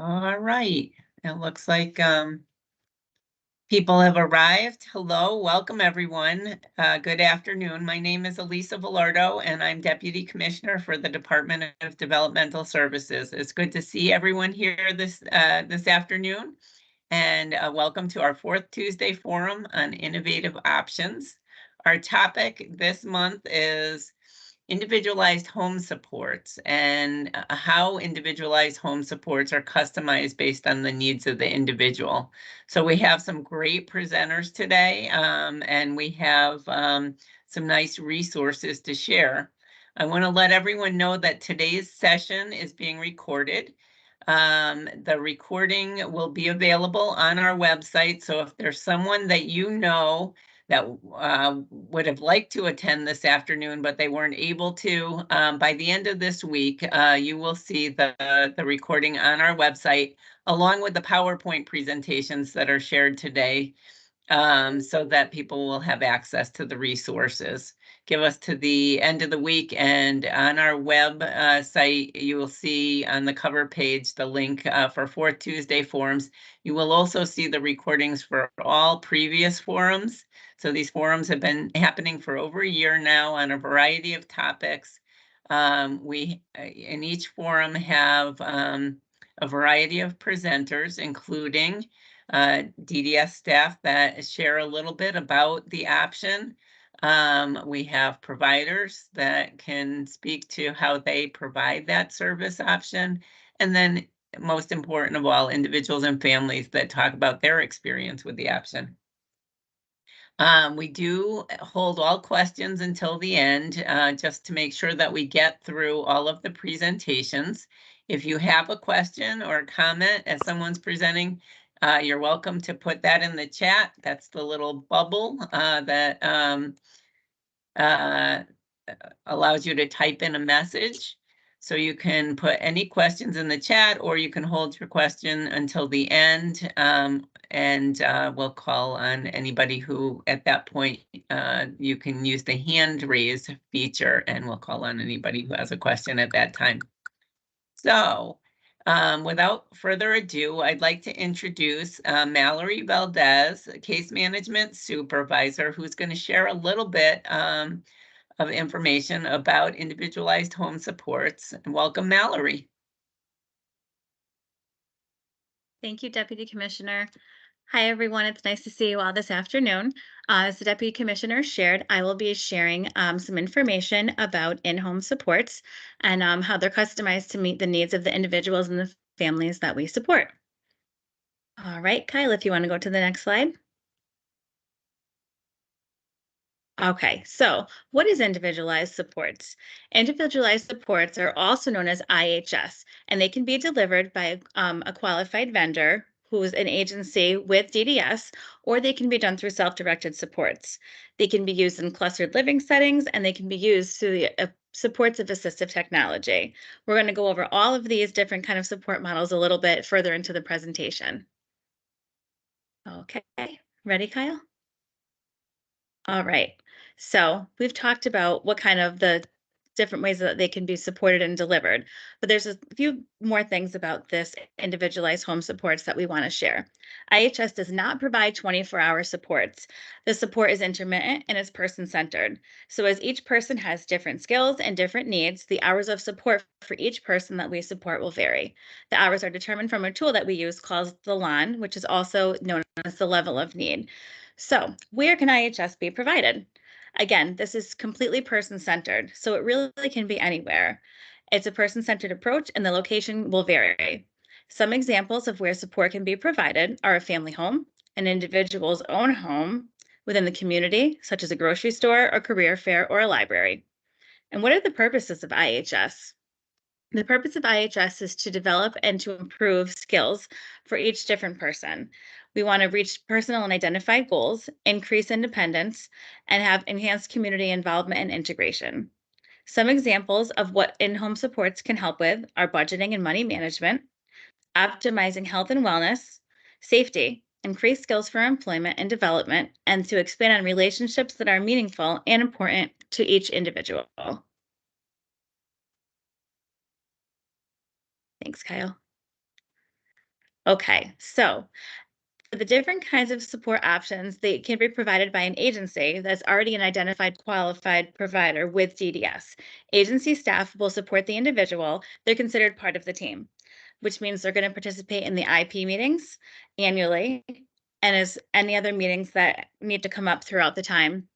All right. It looks like people have arrived. Hello, welcome everyone. Good afternoon. My name is Elisa Velardo and I'm Deputy Commissioner for the Department of Developmental Services. It's good to see everyone here this afternoon, and welcome to our fourth Tuesday Forum on Innovative Options. Our topic this month is individualized home supports and how individualized home supports are customized based on the needs of the individual. So we have some great presenters today, and we have some nice resources to share. I want to let everyone know that today's session is being recorded. The recording will be available on our website. So if there's someone that you know that would have liked to attend this afternoon, but they weren't able to, by the end of this week, you will see the recording on our website, along with the PowerPoint presentations that are shared today, so that people will have access to the resources. Give us to the end of the week, and on our web site, you will see on the cover page the link for Fourth Tuesday forums. You will also see the recordings for all previous forums. So these forums have been happening for over a year now on a variety of topics. We, in each forum, have a variety of presenters, including DDS staff that share a little bit about the option. We have providers that can speak to how they provide that service option. And then most important of all, individuals and families that talk about their experience with the option. We do hold all questions until the end, just to make sure that we get through all of the presentations. If you have a question or a comment as someone's presenting, you're welcome to put that in the chat. That's the little bubble that allows you to type in a message. So you can put any questions in the chat, or you can hold your question until the end, and we'll call on anybody who, at that point, you can use the hand raise feature, and we'll call on anybody who has a question at that time. So without further ado, I'd like to introduce Mallory Valdez, Case Management Supervisor, who's going to share a little bit of information about individualized home supports. And welcome, Mallory. Thank you, Deputy Commissioner. Hi, everyone. It's nice to see you all this afternoon. As the Deputy Commissioner shared, I will be sharing some information about in-home supports and how they're customized to meet the needs of the individuals and the families that we support. All right, Kyle, if you want to go to the next slide. Okay, so what is individualized supports? Individualized supports are also known as IHS, and they can be delivered by a qualified vendor who is an agency with DDS, or they can be done through self-directed supports. They can be used in clustered living settings, and they can be used through the supports of assistive technology. We're going to go over all of these different kind of support models a little bit further into the presentation. Okay, ready, Kyle? All right. So we've talked about what kind of the different ways that they can be supported and delivered, but there's a few more things about this individualized home supports that we want to share. IHS does not provide 24-hour supports. The support is intermittent and is person-centered. So as each person has different skills and different needs, the hours of support for each person that we support will vary. The hours are determined from a tool that we use called the LON, which is also known as the level of need. So where can IHS be provided? Again, this is completely person-centered, so it really can be anywhere. It's a person-centered approach, and the location will vary. Some examples of where support can be provided are a family home, an individual's own home, within the community, such as a grocery store, a career fair, or a library. And what are the purposes of IHS? The purpose of IHS is to develop and to improve skills for each different person. We want to reach personal and identified goals, increase independence, and have enhanced community involvement and integration. Some examples of what in-home supports can help with are budgeting and money management, optimizing health and wellness, safety, increase skills for employment and development, and to expand on relationships that are meaningful and important to each individual. Thanks, Kyle. Okay, so for the different kinds of support options, they can be provided by an agency that's already an identified qualified provider with DDS. Agency staff will support the individual. They're considered part of the team, which means they're going to participate in the IP meetings annually and as any other meetings that need to come up throughout the time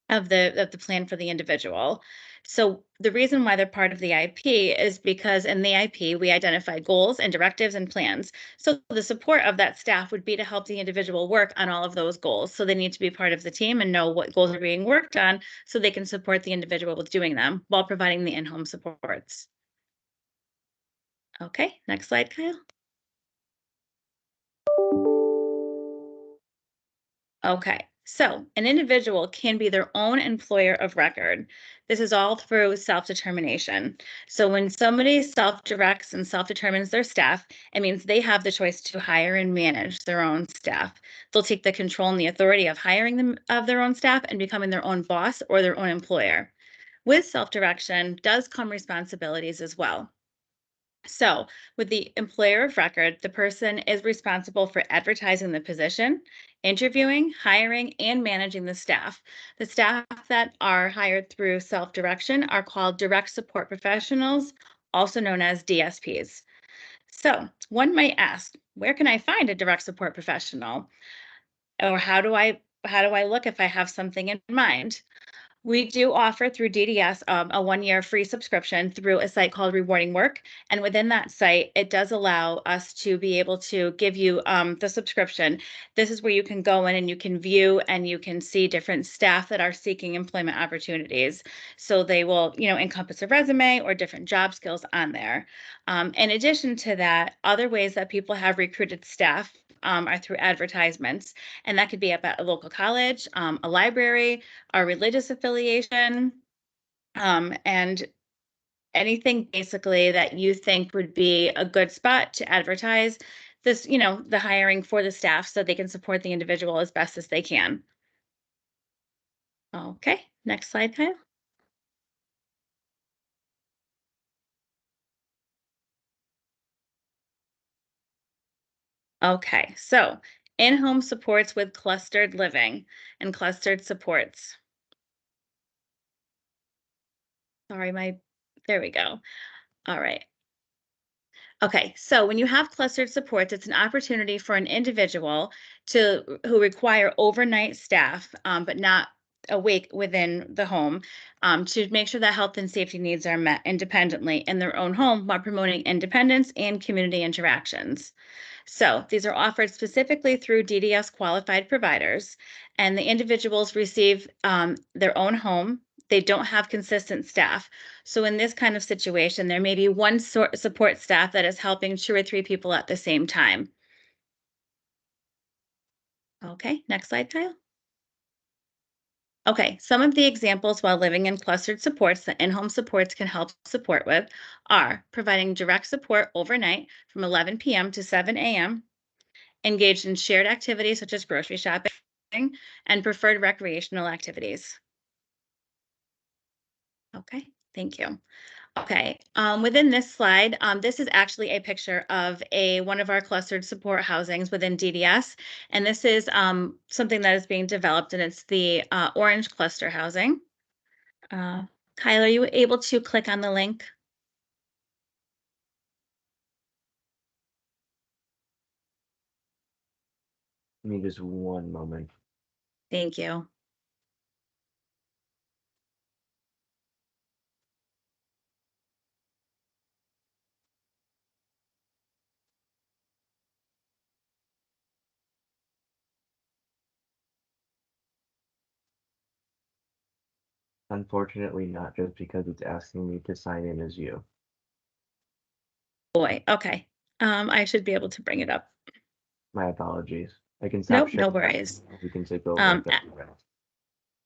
of the plan for the individual. So the reason why they're part of the IP is because in the IP we identify goals and directives and plans. So the support of that staff would be to help the individual work on all of those goals. So they need to be part of the team and know what goals are being worked on so they can support the individual with doing them while providing the in-home supports. Okay, next slide, Kyle. Okay, so an individual can be their own employer of record. This is all through self determination. So when somebody self directs and self determines their staff, it means they have the choice to hire and manage their own staff. They'll take the control and the authority of hiring them of their own staff and becoming their own boss or their own employer. With self direction does come responsibilities as well. So, with the employer of record, the person is responsible for advertising the position, interviewing, hiring, and managing the staff. The staff that are hired through self direction are called direct support professionals, also known as DSPs. So, one might ask, where can I find a direct support professional? Or how do I look if I have something in mind? We do offer through DDS a 1 year free subscription through a site called Rewarding Work. And within that site, it does allow us to be able to give you the subscription. This is where you can go in and you can view and you can see different staff that are seeking employment opportunities. So they will, encompass a resume or different job skills on there. In addition to that, other ways that people have recruited staff are through advertisements. And that could be at a local college, a library, our religious affiliation, and anything basically that you think would be a good spot to advertise this, the hiring for the staff so they can support the individual as best as they can. Okay, next slide, Kyle. Okay, so in-home supports with clustered living and clustered supports. Sorry, there we go. All right. Okay, so when you have clustered supports, it's an opportunity for an individual who require overnight staff, but not awake within the home, to make sure that health and safety needs are met independently in their own home while promoting independence and community interactions. So these are offered specifically through DDS qualified providers, and the individuals receive their own home. They don't have consistent staff. So in this kind of situation, there may be one support staff that is helping 2 or 3 people at the same time. Okay, next slide, Kyle. Okay, some of the examples while living in clustered supports that in-home supports can help support with are providing direct support overnight from 11 p.m. to 7 a.m., engaged in shared activities such as grocery shopping, and preferred recreational activities. Okay, thank you. Okay, within this slide, this is actually a picture of one of our clustered support housings within DDS, and this is something that is being developed, and it's the orange cluster housing. Uh, Kyle, are you able to click on the link? Give me just one moment. Thank you. Unfortunately, not just because it's asking me to sign in as you. Boy, okay. I should be able to bring it up. My apologies. I can stop Nope, no sharing. worries. We can take over Um, if that's the rest.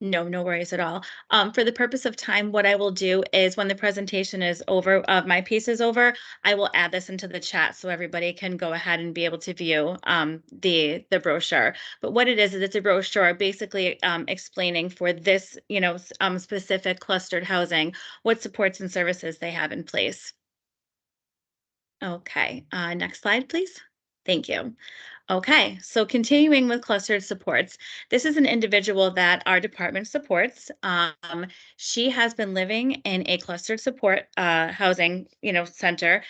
No, no worries at all. For the purpose of time, what I will do is when the presentation is over, my piece is over, I will add this into the chat so everybody can go ahead and be able to view the brochure. But what it is it's a brochure basically explaining for this, specific clustered housing, what supports and services they have in place. Okay, next slide, please. Thank you. Okay, so continuing with clustered supports, this is an individual that our department supports. She has been living in a clustered support housing, center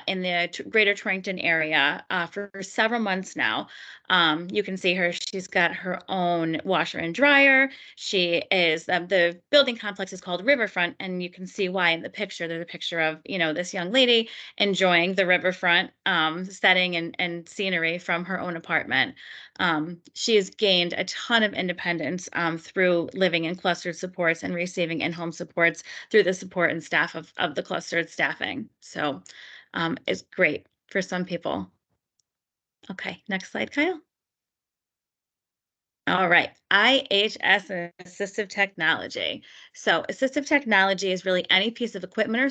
in the Greater Torrington area for several months now. You can see her; she's got her own washer and dryer. She is the building complex is called Riverfront, and you can see why in the picture. There's a picture of this young lady enjoying the riverfront setting and scenery from her own apartment. She has gained a ton of independence through living in clustered supports and receiving in-home supports through the support and staff of the clustered staffing. So it's great for some people. Okay, next slide, Kyle. All right, IHS and assistive technology. So assistive technology is really any piece of equipment or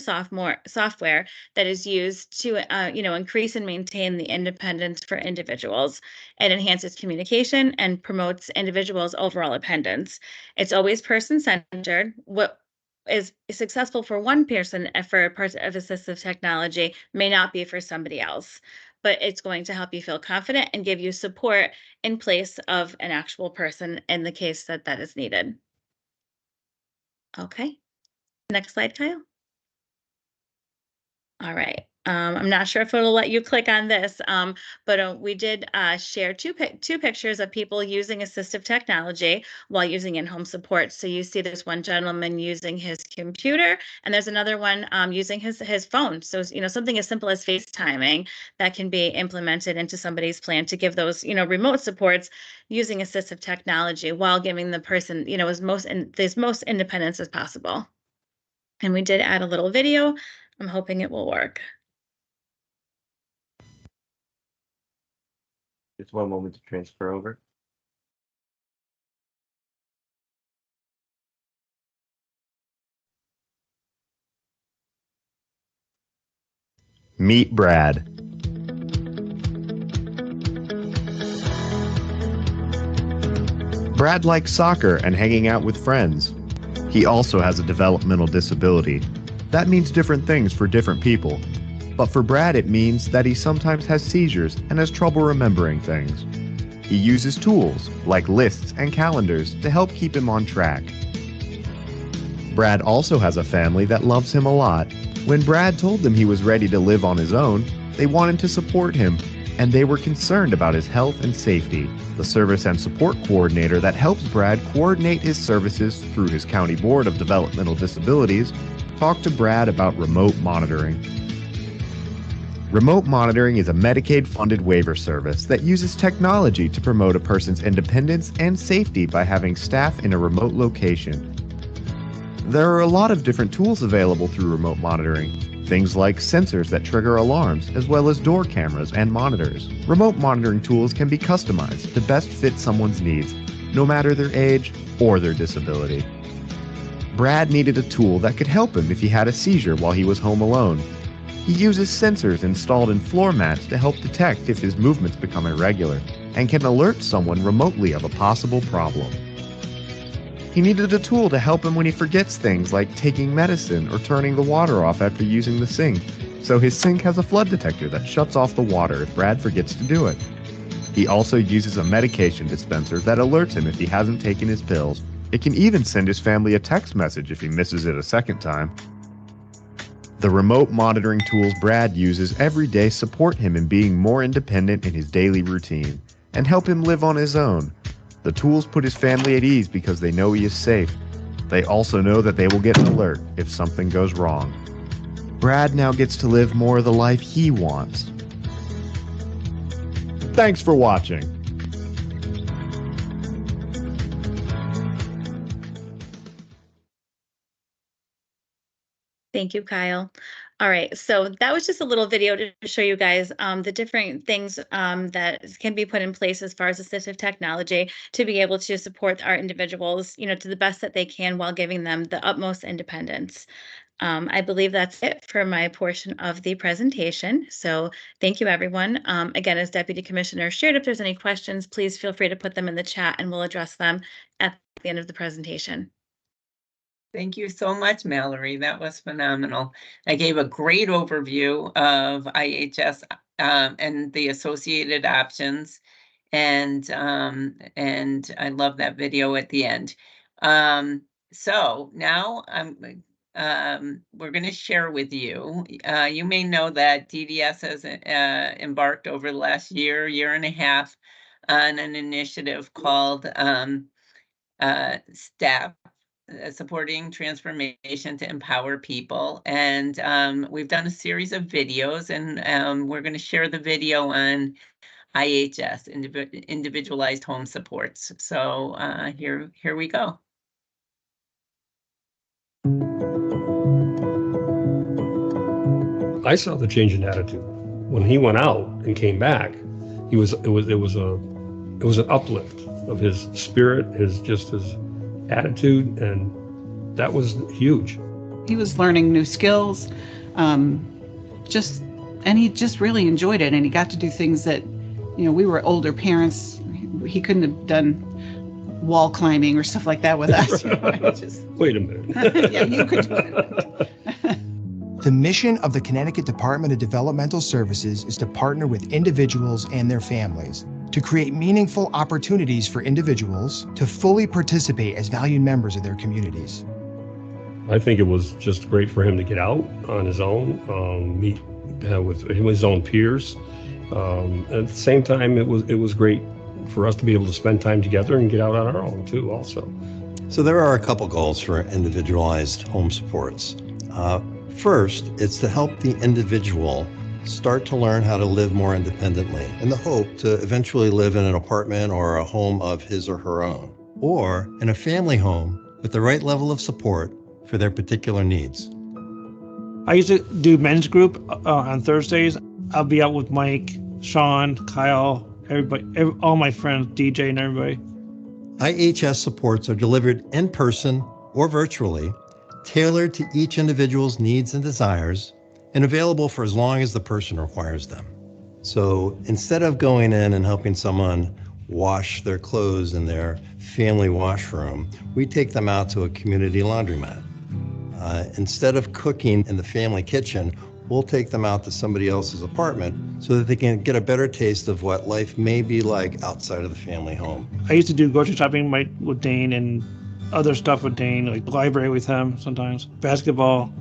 software that is used to, increase and maintain the independence for individuals. It enhances communication and promotes individuals' overall independence. It's always person-centered. What is successful for one person for a part of assistive technology may not be for somebody else, but it's going to help you feel confident and give you support in place of an actual person in the case that that is needed. Okay, next slide, Kyle. All right. I'm not sure if it'll let you click on this, but we did share two pictures of people using assistive technology while using in-home support. So you see there's one gentleman using his computer, and there's another one using his phone. So something as simple as FaceTiming that can be implemented into somebody's plan to give those remote supports using assistive technology while giving the person as most independence as possible. And we did add a little video. I'm hoping it will work. Just one moment to transfer over. Meet Brad. Brad likes soccer and hanging out with friends. He also has a developmental disability. That means different things for different people. But for Brad, it means that he sometimes has seizures and has trouble remembering things. He uses tools like lists and calendars to help keep him on track. Brad also has a family that loves him a lot. When Brad told them he was ready to live on his own, they wanted to support him, and they were concerned about his health and safety. The service and support coordinator that helps Brad coordinate his services through his County Board of Developmental Disabilities talked to Brad about remote monitoring. Remote monitoring is a Medicaid-funded waiver service that uses technology to promote a person's independence and safety by having staff in a remote location. There are a lot of different tools available through remote monitoring, things like sensors that trigger alarms, as well as door cameras and monitors. Remote monitoring tools can be customized to best fit someone's needs, no matter their age or their disability. Brad needed a tool that could help him if he had a seizure while he was home alone. He uses sensors installed in floor mats to help detect if his movements become irregular, and can alert someone remotely of a possible problem. He needed a tool to help him when he forgets things like taking medicine or turning the water off after using the sink, so his sink has a flood detector that shuts off the water if Brad forgets to do it. He also uses a medication dispenser that alerts him if he hasn't taken his pills. It can even send his family a text message if he misses it a second time. The remote monitoring tools Brad uses every day support him in being more independent in his daily routine and help him live on his own. The tools put his family at ease because they know he is safe. They also know that they will get an alert if something goes wrong. Brad now gets to live more of the life he wants. Thanks for watching. Thank you, Kyle. All right, so that was just a little video to show you guys the different things that can be put in place as far as assistive technology to be able to support our individuals, to the best that they can while giving them the utmost independence. I believe that's it for my portion of the presentation. So thank you, everyone. Again, as Deputy Commissioner shared, if there's any questions, please feel free to put them in the chat and we'll address them at the end of the presentation. Thank you so much, Mallory. That was phenomenal. I gave a great overview of IHS and the associated options. And I love that video at the end. So now we're going to share with you. You may know that DDS has embarked over the last year and a half on an initiative called Staff, supporting transformation to empower people. And we've done a series of videos, and we're going to share the video on IHS, Individualized Home Supports. So here we go. I saw the change in attitude when he went out and came back. It was an uplift of his spirit, his attitude, and that was huge. He was learning new skills, and he just really enjoyed it. And he got to do things that, we were older parents. He couldn't have done wall climbing or stuff like that with us. Wait a minute. Yeah, you could do it. The mission of the Connecticut Department of Developmental Services is to partner with individuals and their families to create meaningful opportunities for individuals to fully participate as valued members of their communities. I think it was just great for him to get out on his own, meet with his own peers. At the same time, it was great for us to be able to spend time together and get out on our own too, also. So there are a couple goals for individualized home supports. First, it's to help the individual start to learn how to live more independently in the hope to eventually live in an apartment or a home of his or her own, or in a family home with the right level of support for their particular needs. I used to do men's group on Thursdays. I'll be out with Mike, Sean, Kyle, everybody, all my friends, DJ and everybody. IHS supports are delivered in person or virtually, tailored to each individual's needs and desires, and available for as long as the person requires them. So instead of going in and helping someone wash their clothes in their family washroom, we take them out to a community laundromat. Instead of cooking in the family kitchen, we'll take them out to somebody else's apartment so that they can get a better taste of what life may be like outside of the family home. I used to do grocery shopping with Dane and other stuff with Dane, like the library with him sometimes, basketball.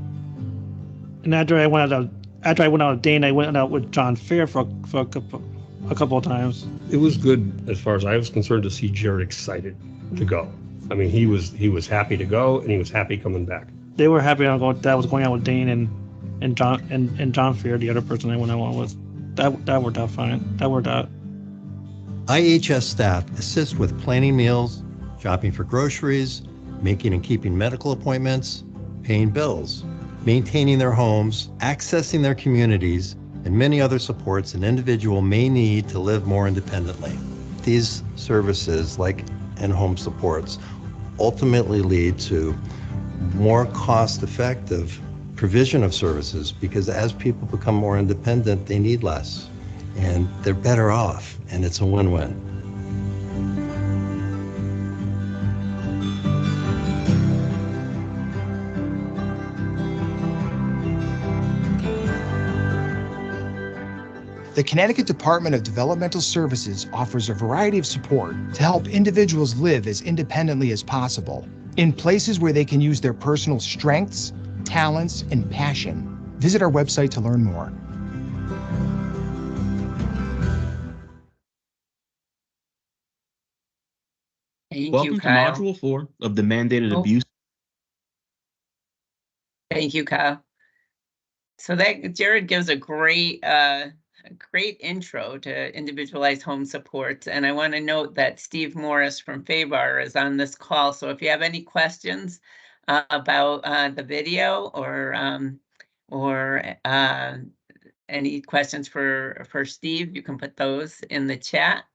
And after I went out with Dane, I went out with John Fair for a couple of times. It was good as far as I was concerned to see Jared excited to go. I mean, he was happy to go, and he was happy coming back. They were happy that I was going out with Dane and John Fair, the other person I went out with. That worked out fine. That worked out. IHS staff assists with planning meals, shopping for groceries, making and keeping medical appointments, paying bills, maintaining their homes, accessing their communities, and many other supports an individual may need to live more independently. These services, like in-home supports, ultimately lead to more cost-effective provision of services, because as people become more independent, they need less, and they're better off, and it's a win-win. The Connecticut Department of Developmental Services offers a variety of support to help individuals live as independently as possible in places where they can use their personal strengths, talents, and passion. Visit our website to learn more. Thank Welcome you, to Kyle. Module 4 of the Mandated Oh. Abuse. Thank you, Kyle. So that Jared gives a great intro to individualized home supports. And I want to note that Steve Morris from FAVAR is on this call. So if you have any questions about the video or any questions for Steve, you can put those in the chat.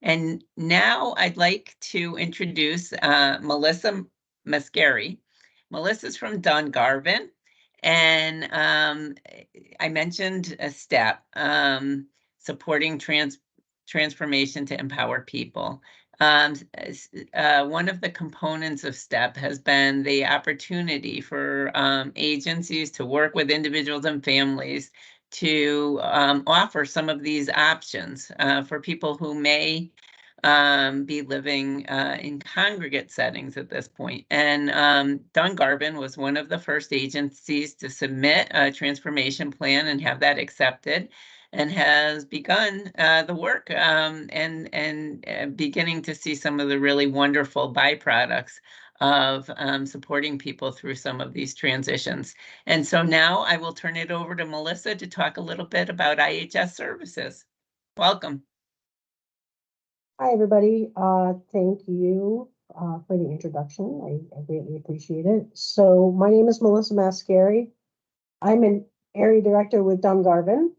And now I'd like to introduce Melissa Mascari. Melissa's from Dungarvan. And I mentioned a step, supporting transformation to empower people. One of the components of STEP has been the opportunity for agencies to work with individuals and families to offer some of these options for people who may be living in congregate settings at this point. And Dungarvan was one of the first agencies to submit a transformation plan and have that accepted, and has begun the work and beginning to see some of the really wonderful byproducts of supporting people through some of these transitions. And so now I will turn it over to Melissa to talk a little bit about IHS services. Welcome. Hi, everybody. Thank you for the introduction. I greatly appreciate it. So my name is Melissa Mascari. I'm an area director with Dungarvan.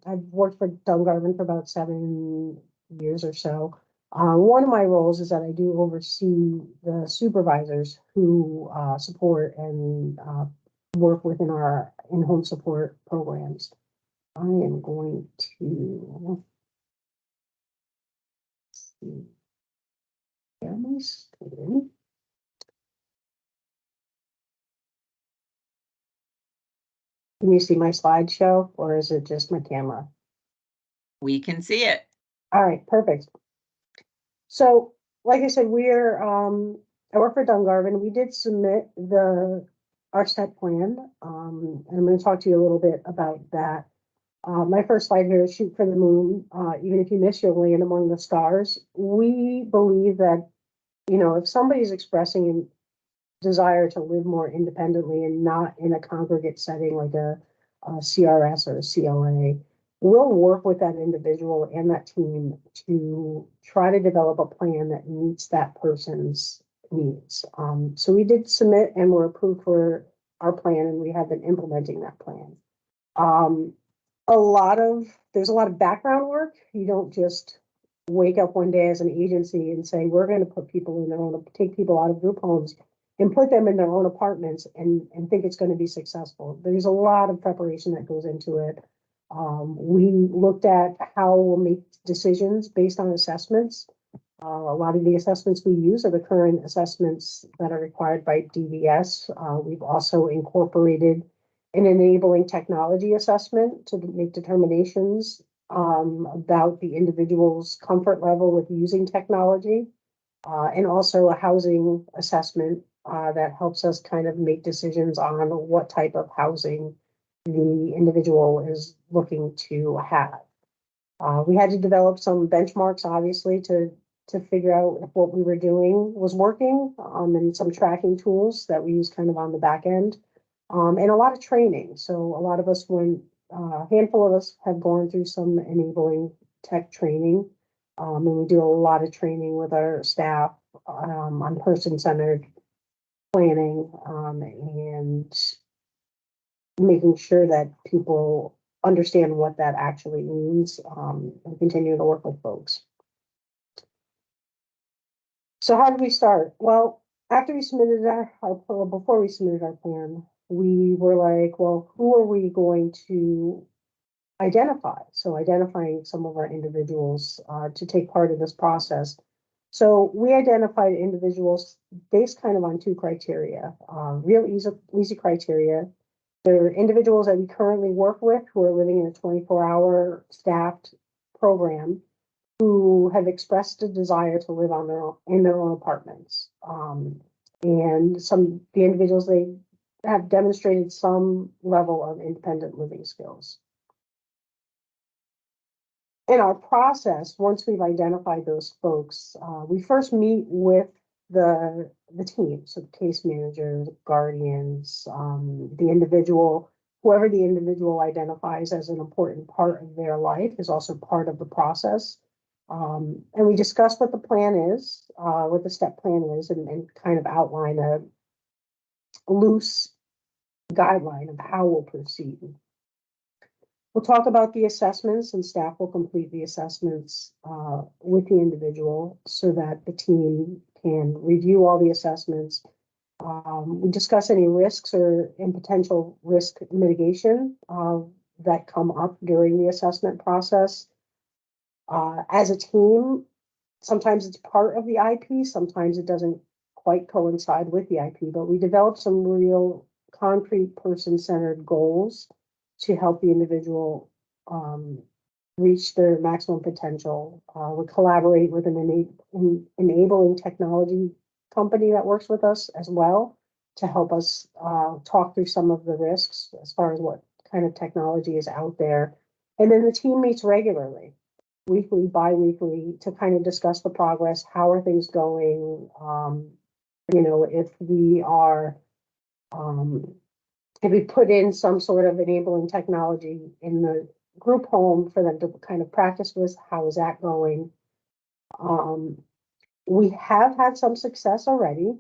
I've worked for Dungarvan for about 7 years or so. One of my roles is that I do oversee the supervisors who support and work within our in-home support programs. I am going to share my screen. Can you see my slideshow, or is it just my camera? We can see it. All right, perfect. So, like I said, we're I work for Dungarvan. We did submit our STEP plan, and I'm going to talk to you a little bit about that. My first slide here is shoot for the moon. Even if you miss, you'll land among the stars. We believe that, you know, if somebody's expressing a desire to live more independently and not in a congregate setting like a CRS or a CLA, we'll work with that individual and that team to try to develop a plan that meets that person's needs. So we did submit and were approved for our plan, and we have been implementing that plan. There's a lot of background work. You don't just wake up one day as an agency and say, we're going to put people in their own, take people out of group homes and put them in their own apartments and think it's going to be successful. There's a lot of preparation that goes into it. We looked at how we'll make decisions based on assessments. A lot of the assessments we use are the current assessments that are required by DDS. We've also incorporated an enabling technology assessment to make determinations about the individual's comfort level with using technology, and also a housing assessment that helps us kind of make decisions on what type of housing the individual is looking to have. We had to develop some benchmarks, obviously, to figure out if what we were doing was working, and some tracking tools that we use kind of on the back end, and a lot of training. So a lot of us a handful of us have gone through some enabling tech training, and we do a lot of training with our staff on person-centered planning, and making sure that people understand what that actually means, and continue to work with folks. So how did we start? Well, after we submitted before we submitted our plan, we were like, well, who are we going to identify? So identifying some of our individuals to take part of this process. So we identified individuals based kind of on two criteria, real easy criteria. They're individuals that we currently work with who are living in a 24-hour staffed program, who have expressed a desire to live in their own apartments. And the individuals, they have demonstrated some level of independent living skills. In our process, once we've identified those folks, we first meet with the team, so the case manager, the guardians, the individual, whoever the individual identifies as an important part of their life is also part of the process. And we discuss what the plan is, what the STEP plan is, and kind of outline a loose guideline of how we'll proceed. We'll talk about the assessments, and staff will complete the assessments with the individual so that the team can review all the assessments. We discuss any risks and potential risk mitigation that come up during the assessment process. As a team, sometimes it's part of the IP, sometimes it doesn't quite coincide with the IP, but we developed some real concrete person-centered goals to help the individual reach their maximum potential. We collaborate with an enabling technology company that works with us as well to help us talk through some of the risks as far as what kind of technology is out there. And then the team meets regularly, weekly, bi-weekly, to kind of discuss the progress. How are things going? If we are, if we put in some sort of enabling technology in the group home for them to kind of practice with, how is that going? We have had some success already.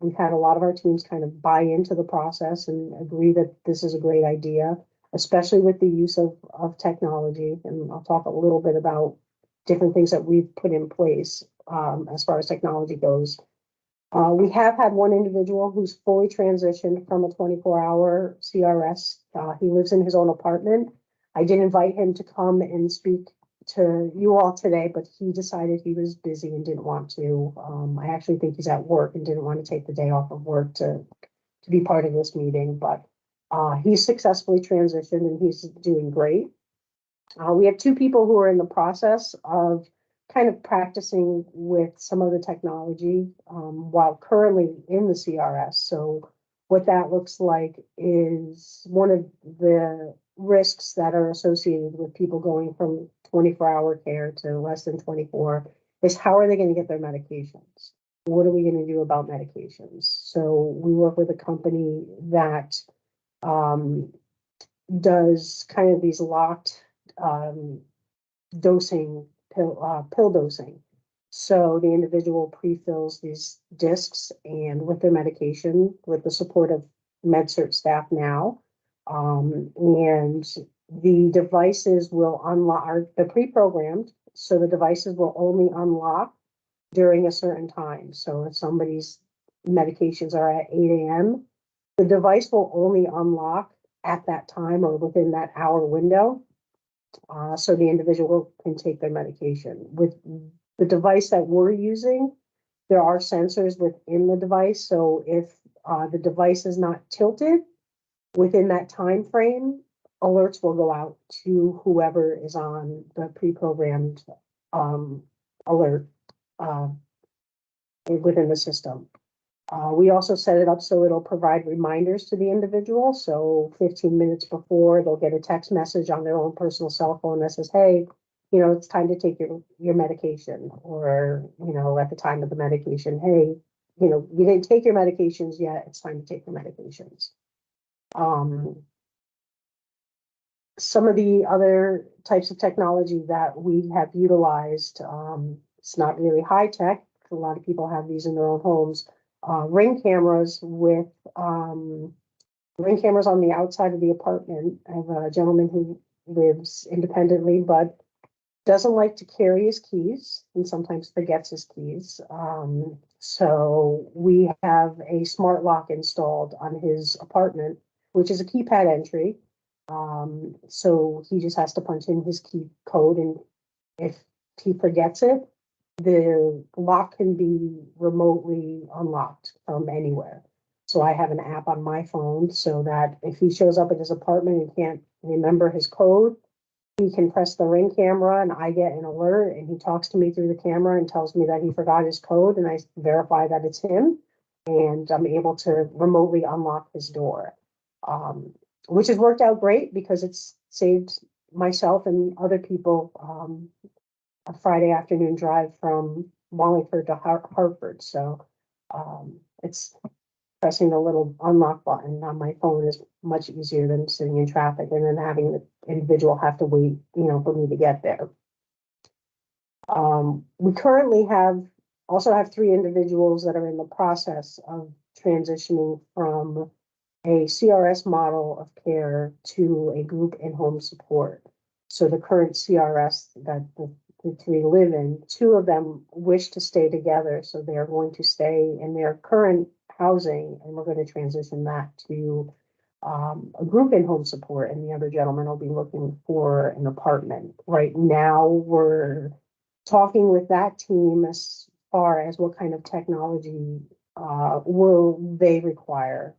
We've had a lot of our teams kind of buy into the process and agree that this is a great idea, especially with the use of technology. And I'll talk a little bit about different things that we've put in place as far as technology goes. We have had one individual who's fully transitioned from a 24-hour CRS. He lives in his own apartment. I did invite him to come and speak to you all today, but he decided he was busy and didn't want to. I actually think he's at work and didn't want to take the day off of work to be part of this meeting, but he's successfully transitioned and he's doing great. We have 2 people who are in the process of kind of practicing with some of the technology while currently in the CRS. So what that looks like is one of the risks that are associated with people going from 24-hour care to less than 24 is how are they going to get their medications? What are we going to do about medications? So we work with a company that does kind of these locked dosing, pill dosing. So the individual pre-fills these discs and with their medication, with the support of MedCert staff now, and the devices will unlock, they're pre-programmed, so the devices will only unlock during a certain time. So if somebody's medications are at 8 a.m., the device will only unlock at that time or within that hour window. So the individual can take their medication. With the device that we're using, there are sensors within the device. So if the device is not tilted within that time frame, alerts will go out to whoever is on the pre-programmed alert within the system. We also set it up so it'll provide reminders to the individual. So 15 minutes before, they'll get a text message on their own personal cell phone that says, hey, it's time to take your medication. Or, at the time of the medication, hey, you didn't take your medications yet. It's time to take your medications. Some of the other types of technology that we have utilized, it's not really high tech. A lot of people have these in their own homes. Ring cameras with ring cameras on the outside of the apartment. I have a gentleman who lives independently, but doesn't like to carry his keys and sometimes forgets his keys. So we have a smart lock installed on his apartment, which is a keypad entry. So he just has to punch in his key code, and if he forgets it, the lock can be remotely unlocked from anywhere. So I have an app on my phone so that if he shows up at his apartment and can't remember his code, he can press the Ring camera and I get an alert and he talks to me through the camera and tells me that he forgot his code, and I verify that it's him, and I'm able to remotely unlock his door, which has worked out great because it's saved myself and other people a Friday afternoon drive from Wallingford to Hartford. So it's pressing the little unlock button on my phone is much easier than sitting in traffic and then having the individual have to wait, for me to get there. We currently also have 3 individuals that are in the process of transitioning from a CRS model of care to a group in-home support. So the current CRS that the 3 live in, 2 of them wish to stay together. So they're going to stay in their current housing, and we're going to transition that to a group in-home support, and the other gentleman will be looking for an apartment. Right now, we're talking with that team as far as what kind of technology will they require.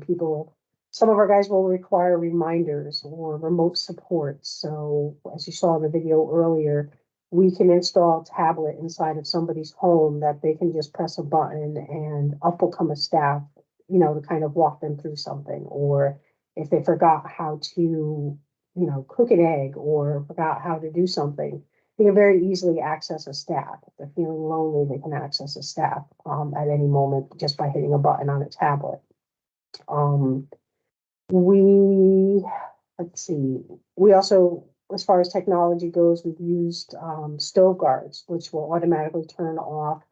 People, some of our guys will require reminders or remote support. So as you saw in the video earlier, we can install a tablet inside of somebody's home that they can just press a button and up will come a staff, to kind of walk them through something. Or if they forgot how to, cook an egg or forgot how to do something, they can very easily access a staff. If they're feeling lonely, they can access a staff at any moment just by hitting a button on a tablet. Let's see, we also, as far as technology goes, we've used stove guards, which will automatically turn off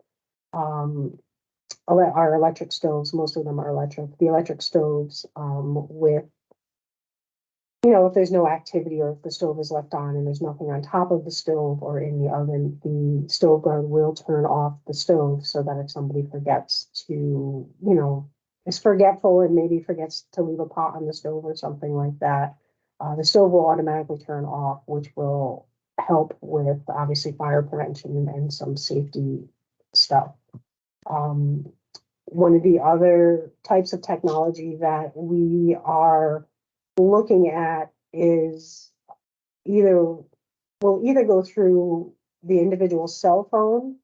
our electric stoves. Most of them are electric. The electric stoves with, if there's no activity or if the stove is left on and there's nothing on top of the stove or in the oven, the stove guard will turn off the stove so that if somebody forgets to, is forgetful and maybe forgets to leave a pot on the stove or something like that, the stove will automatically turn off, which will help with obviously fire prevention and some safety stuff. One of the other types of technology that we are looking at is we'll either go through the individual cell phone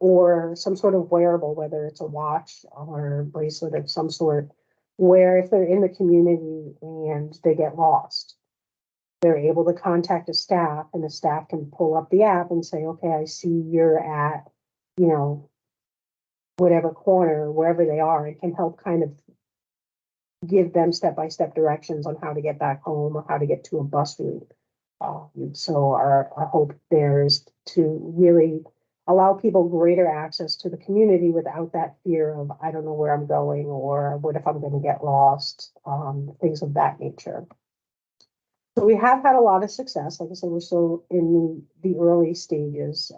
or some sort of wearable, whether it's a watch or a bracelet of some sort, where if they're in the community and they get lost, they're able to contact a staff and the staff can pull up the app and say, okay, I see you're at, whatever corner, wherever they are, it can help kind of give them step-by-step directions on how to get back home or how to get to a bus route. So our hope there is to really allow people greater access to the community without that fear of, I don't know where I'm going, or what if I'm going to get lost, things of that nature. So we have had a lot of success. Like I said, we're still in the early stages,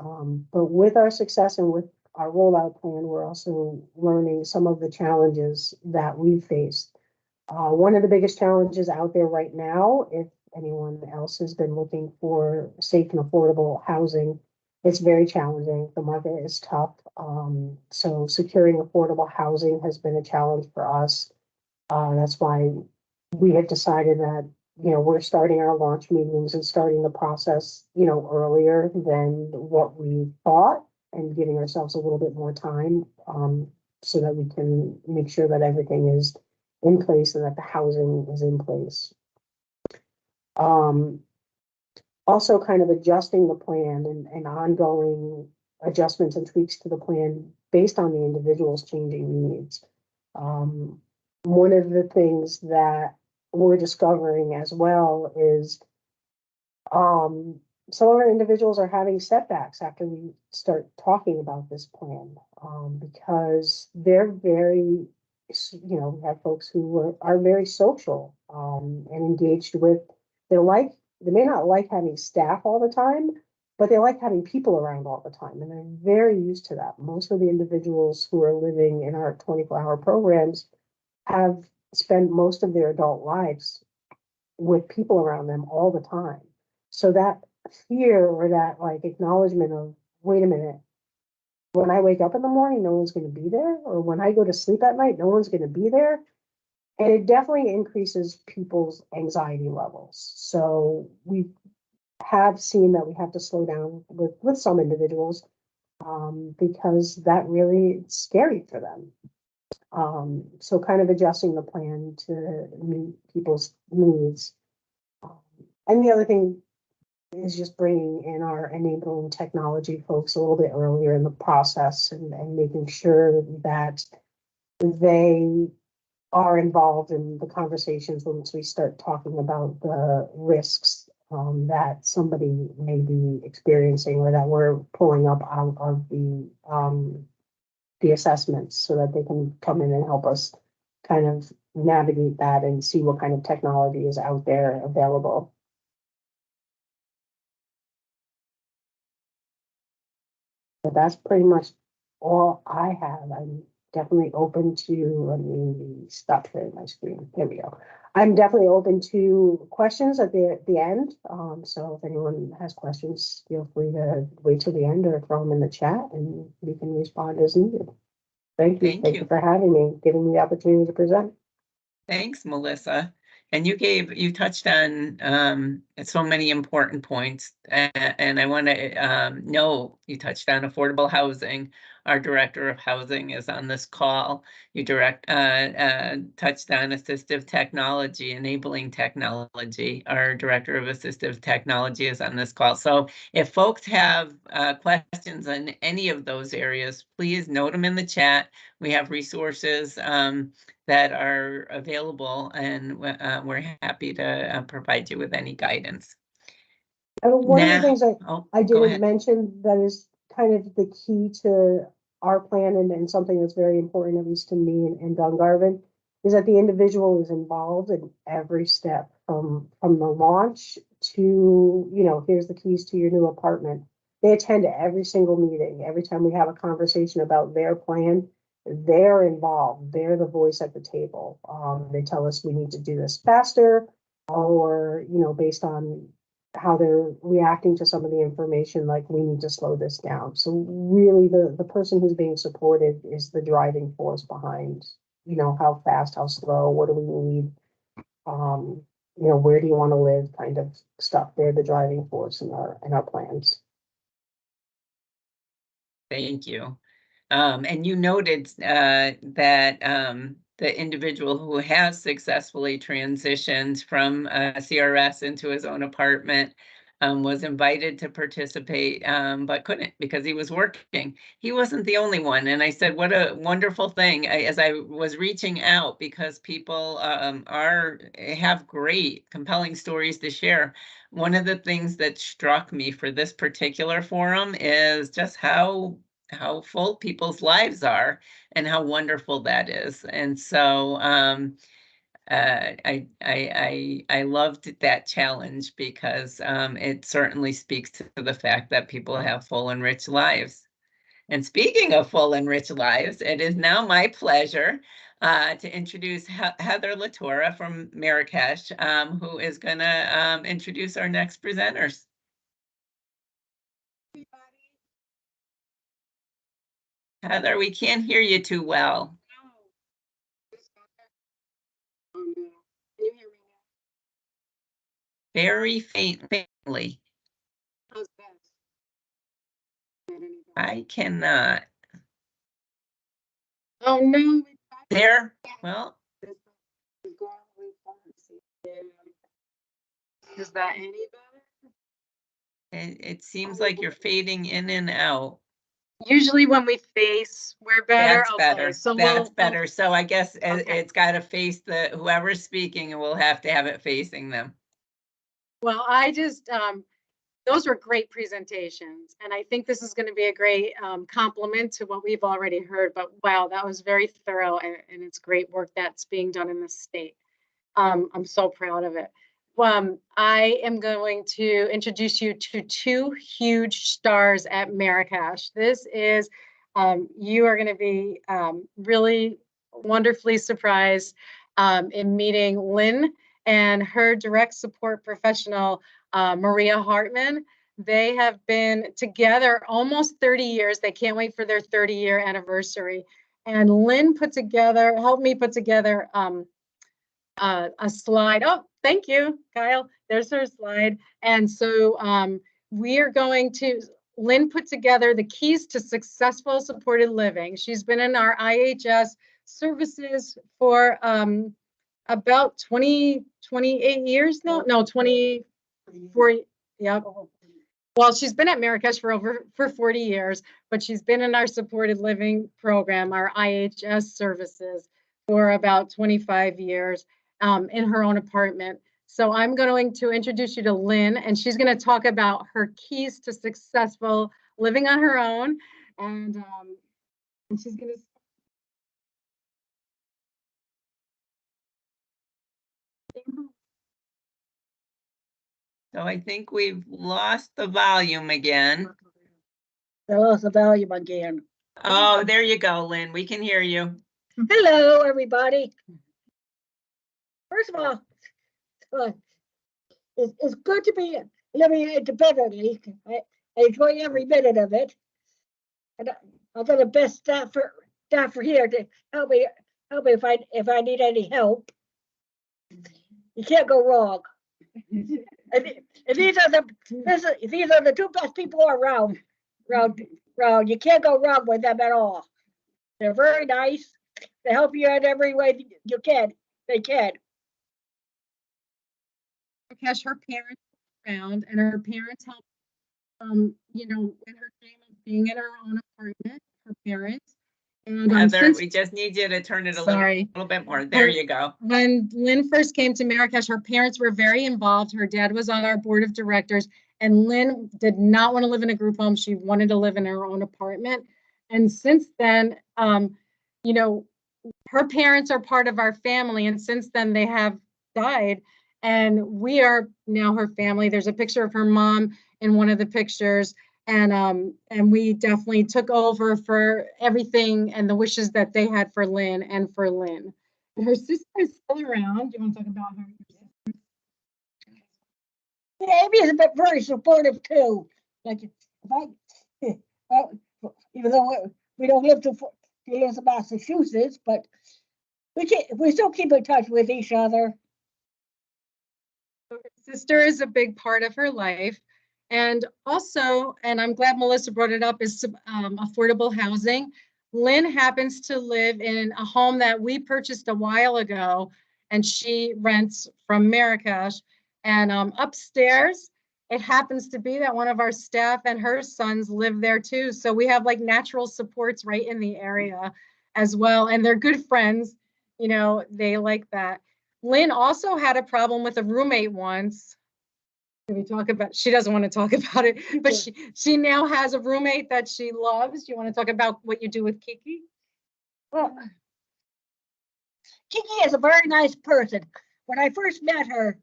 but with our success and with our rollout plan, we're also learning some of the challenges that we faced. One of the biggest challenges out there right now, if anyone else has been looking for safe and affordable housing, it's very challenging. The market is tough. So securing affordable housing has been a challenge for us. That's why we have decided that, we're starting our launch meetings and starting the process, earlier than what we thought, and giving ourselves a little bit more time so that we can make sure that everything is in place and that the housing is in place. Also kind of adjusting the plan and ongoing adjustments and tweaks to the plan based on the individual's changing needs. One of the things that we're discovering as well is some of our individuals are having setbacks after we start talking about this plan because they're very, we have folks who are very social and engaged with, they may not like having staff all the time, but they like having people around all the time, and they're very used to that. Most of the individuals who are living in our 24-hour programs have spent most of their adult lives with people around them all the time. So that fear or that acknowledgement of, wait a minute, when I wake up in the morning, no one's going to be there, or when I go to sleep at night, no one's going to be there. And it definitely increases people's anxiety levels. So we have seen that we have to slow down with some individuals because that really is scary for them. So kind of adjusting the plan to meet people's needs. And the other thing is just bringing in our enabling technology folks a little bit earlier in the process and making sure that they are involved in the conversations once we start talking about the risks that somebody may be experiencing or that we're pulling up out of the assessments so that they can come in and help us kind of navigate that and see what kind of technology is out there available. But that's pretty much all I have. definitely open to, let me stop sharing my screen. There we go. I'm definitely open to questions at the end. So if anyone has questions, feel free to wait till the end or throw them in the chat and we can respond as needed. Thank you. Thank Thank you. you for having me, giving me the opportunity to present. Thanks, Melissa. And you touched on so many important points. And I want to know you touched on affordable housing. Our director of housing is on this call. You touched on assistive technology, enabling technology. Our director of assistive technology is on this call. So if folks have questions on any of those areas, please note them in the chat. We have resources that are available, and we're happy to provide you with any guidance. One of the things I go didn't ahead. mention that is kind of the key to our plan and something that's very important, at least to me and Dungarvan, is that the individual is involved in every step from the launch to, you know, here's the keys to your new apartment. They attend every single meeting. Every time we have a conversation about their plan, they're involved. They're the voice at the table. They tell us we need to do this faster, or, you know, based on how they're reacting to some of the information, like we need to slow this down. So really the person who's being supported is the driving force behind, you know, how fast, how slow, what do we need? You know, where do you want to live kind of stuff. They're the driving force in our plans. Thank you. And you noted that the individual who has successfully transitioned from CRS into his own apartment was invited to participate, but couldn't because he was working. He wasn't the only one. And I said, what a wonderful thing, as I was reaching out, because people have great, compelling stories to share. One of the things that struck me for this particular forum is just how full people's lives are and how wonderful that is. And so I loved that challenge because it certainly speaks to the fact that people have full and rich lives. And speaking of full and rich lives, it is now my pleasure to introduce Heather Latora from Marrakesh, who is going to introduce our next presenters. Heather, we can't hear you too well. Can you hear me now? Very faintly. How's that? I cannot. Oh no. There, well. Is that any better? It seems like you're fading in and out. Usually when we face, we're better. That's better. Okay, so That's better. So I guess it's got to face whoever's speaking, and we'll have to have it facing them. Well, I just, those were great presentations. And I think this is going to be a great compliment to what we've already heard. But wow, that was very thorough, and it's great work that's being done in the state. I'm so proud of it. I am going to introduce you to two huge stars at Marrakesh. This is, you are going to be really wonderfully surprised in meeting Lynn and her direct support professional, Maria Hartman. They have been together almost 30 years. They can't wait for their 30-year anniversary. And Lynn helped me put together a slide. Oh, thank you, Kyle. There's her slide. And so we are going to, Lynn put together the keys to successful supported living. She's been in our IHS services for about 28 years now. No, 24. Yep. Well, she's been at Marrakesh for 40 years, but she's been in our supported living program, our IHS services, for about 25 years in her own apartment. So I'm going to introduce you to Lynn, and she's going to talk about her keys to successful living on her own. And she's going to. So I think we've lost the volume again. I lost the volume again. Oh, there you go, Lynn. We can hear you. Hello, everybody. First of all, it's good to be living independently. I enjoy every minute of it. And I've got the best staff for here to help me if I need any help. You can't go wrong. And these are the two best people around. You can't go wrong with them at all. They're very nice. They help you in every way you can. They can. Cash, her parents were around, and her parents helped, you know, in her dream of being in her own apartment, her parents. And Heather, since, we just need you to turn it a sorry, little bit more. There you go. when Lynn first came to Marrakesh, her parents were very involved. Her dad was on our board of directors, and Lynn did not want to live in a group home. She wanted to live in her own apartment. And since then, you know, her parents are part of our family, and since then they have died, and we are now her family. There's a picture of her mom in one of the pictures, and we definitely took over for everything and the wishes that they had for Lynn and for Lynn. Her sister is still around. Do you want to talk about her? Yeah, Amy has been very supportive too. Like if even though we don't live she lives in Massachusetts, but we still keep in touch with each other. Her sister is a big part of her life. And also, and I'm glad Melissa brought it up, is affordable housing. Lynn happens to live in a home that we purchased a while ago, and she rents from Marrakesh. And upstairs, it happens to be that one of our staff and her sons live there too. So we have like natural supports right in the area as well. And they're good friends, you know, they like that. Lynn also had a problem with a roommate once. Can we talk about, she doesn't want to talk about it, but she now has a roommate that she loves. You want to talk about what you do with Kiki? Well, Kiki is a very nice person. When I first met her,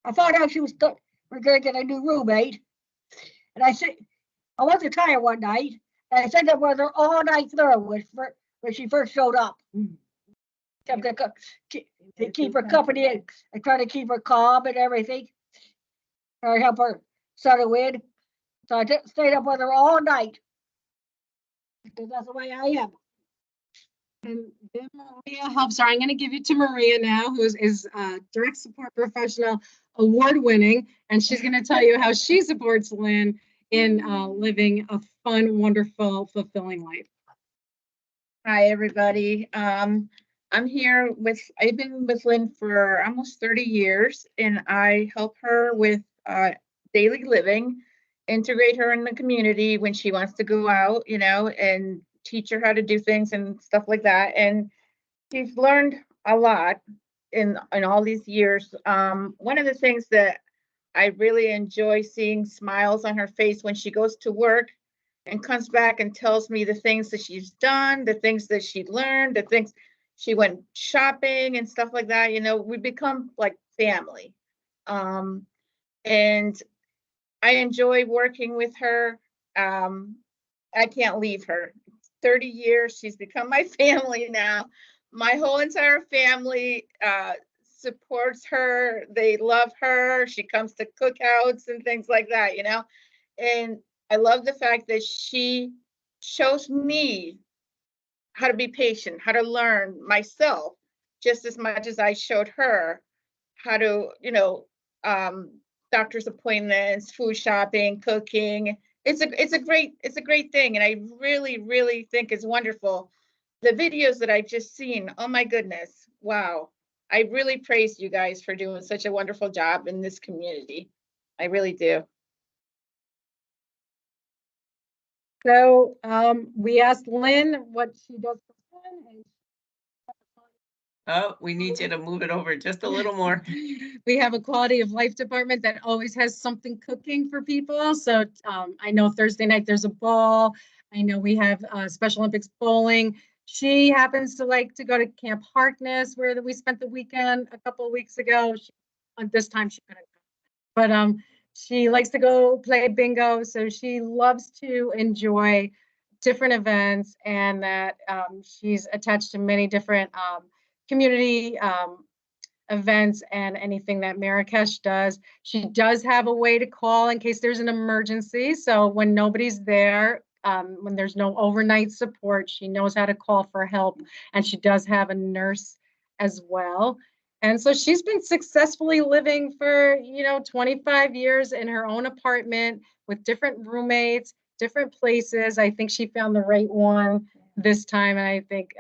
I found out we're going to get a new roommate. And I said, I went to Tyre one night, and I sat up with her all night through when she first showed up. To keep her company and try to keep her calm and everything. Try to help her settle in. So I stayed up with her all night. Because that's the way I am. And then Maria helps her. I'm going to give you to Maria now, who is direct support professional, award-winning, and she's going to tell you how she supports Lynn in living a fun, wonderful, fulfilling life. Hi, everybody. I've been with Lynn for almost 30 years, and I help her with daily living, integrate her in the community when she wants to go out, you know, and teach her how to do things and stuff like that. And she's learned a lot in all these years. One of the things that I really enjoy seeing smiles on her face when she goes to work and comes back and tells me the things that she's done, the things that she learned, the things she went shopping and stuff like that. You know, we become like family. And I enjoy working with her. I can't leave her. 30 years, she's become my family now. My whole entire family supports her. They love her. She comes to cookouts and things like that, you know. And I love the fact that she shows me how to be patient, how to learn myself, just as much as I showed her how to, you know, doctor's appointments, food shopping, cooking. It's a great thing, and I really think it's wonderful. The videos that I've just seen, oh my goodness, wow! I really praise you guys for doing such a wonderful job in this community. I really do. So we asked Lynn what she does for fun. And Oh, we need you to move it over just a little more. we have a quality of life department that always has something cooking for people. So I know Thursday night there's a ball. I know we have Special Olympics bowling. She happens to like to go to Camp Harkness, where we spent the weekend a couple of weeks ago. This time she couldn't go. But she likes to go play bingo. So she loves to enjoy different events, and that she's attached to many different community events and anything that Marrakesh does. She does have a way to call in case there's an emergency. So when nobody's there, when there's no overnight support, she knows how to call for help, and she does have a nurse as well. And so she's been successfully living for, 25 years in her own apartment with different roommates, different places. I think she found the right one this time. And I think,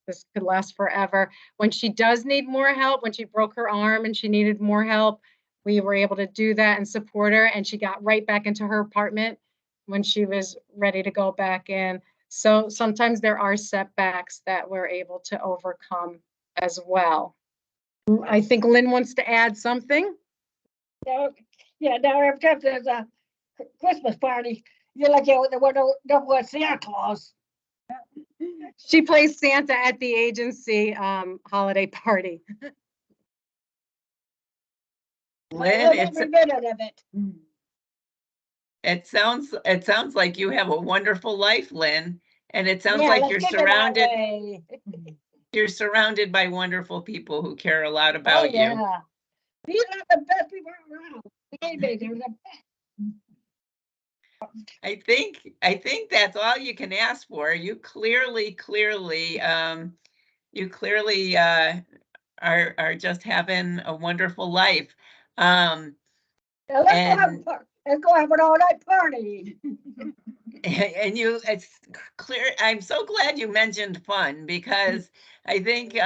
this could last forever. When she does need more help, when she broke her arm and she needed more help, we were able to do that and support her. And she got right back into her apartment when she was ready to go back in. So sometimes there are setbacks that we're able to overcome as well. I think Lynn wants to add something. Now every time there's a Christmas party, you're like, there was Santa Claus. She plays Santa at the agency holiday party. Lynn, Every minute of it. it sounds like you have a wonderful life, Lynn. And it sounds Yeah, like let's you're keep it that surrounded, way. you're surrounded by wonderful people who care a lot Oh, about you. yeah. These are the best people around. Believe me, they're the best. I think that's all you can ask for. You clearly are just having a wonderful life. Now And let's go have an all-night party. and it's clear. I'm so glad you mentioned fun, because I think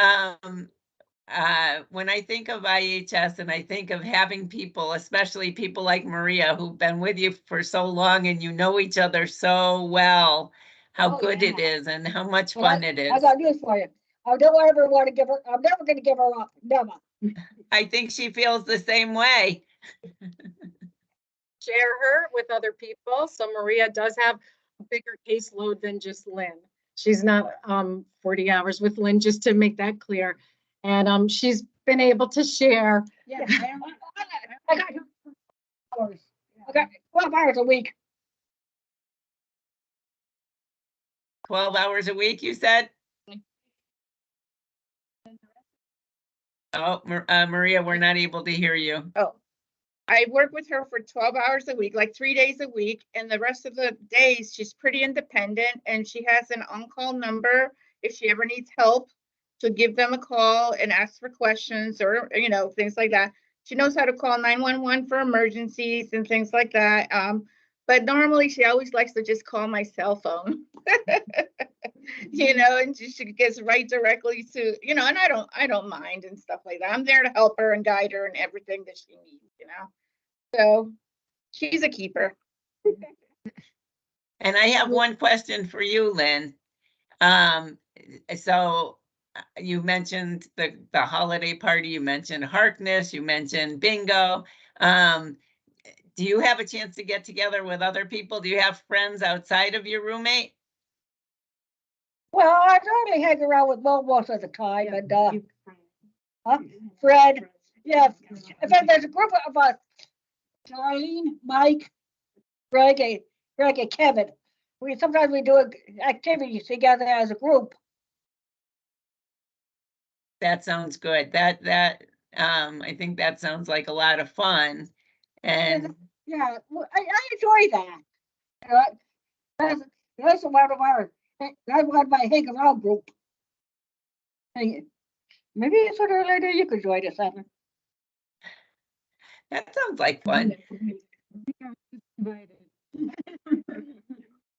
when I think of IHS and I think of having people, especially people like Maria, who've been with you for so long and you know each other so well, how Oh, good yeah. it is and how much And fun it I is. got news for you. I don't ever want to give her. I'm never going to give her up. Never. I think she feels the same way. Share her with other people. So Maria does have a bigger caseload than just Lynn. She's not 40 hours with Lynn, just to make that clear. And she's been able to share. Yeah, I got hours. I got 12 hours a week. 12 hours a week, you said? Oh, Maria, we're not able to hear you. Oh, I work with her for 12 hours a week, like 3 days a week. And the rest of the days, she's pretty independent, and she has an on-call number if she ever needs help, to give them a call and ask for questions or, things like that. She knows how to call 911 for emergencies and things like that. But normally she always likes to just call my cell phone, and she gets right directly to, and I don't mind and stuff like that. I'm there to help her and guide her and everything that she needs, So she's a keeper. And I have one question for you, Lynn. So you mentioned the holiday party, you mentioned Harkness, you mentioned bingo. Do you have a chance to get together with other people? Do you have friends outside of your roommate? Well, I normally hang around with Mo most of the time, and Fred. Yes. In fact, there's a group of us: Charlene, Mike, Greg, and Kevin. Sometimes we do activities together as a group. That sounds good. I think that sounds like a lot of fun. And yeah, I enjoy that. That's one of my hang around group. Maybe sooner or later you could join us, Evan. that sounds like fun.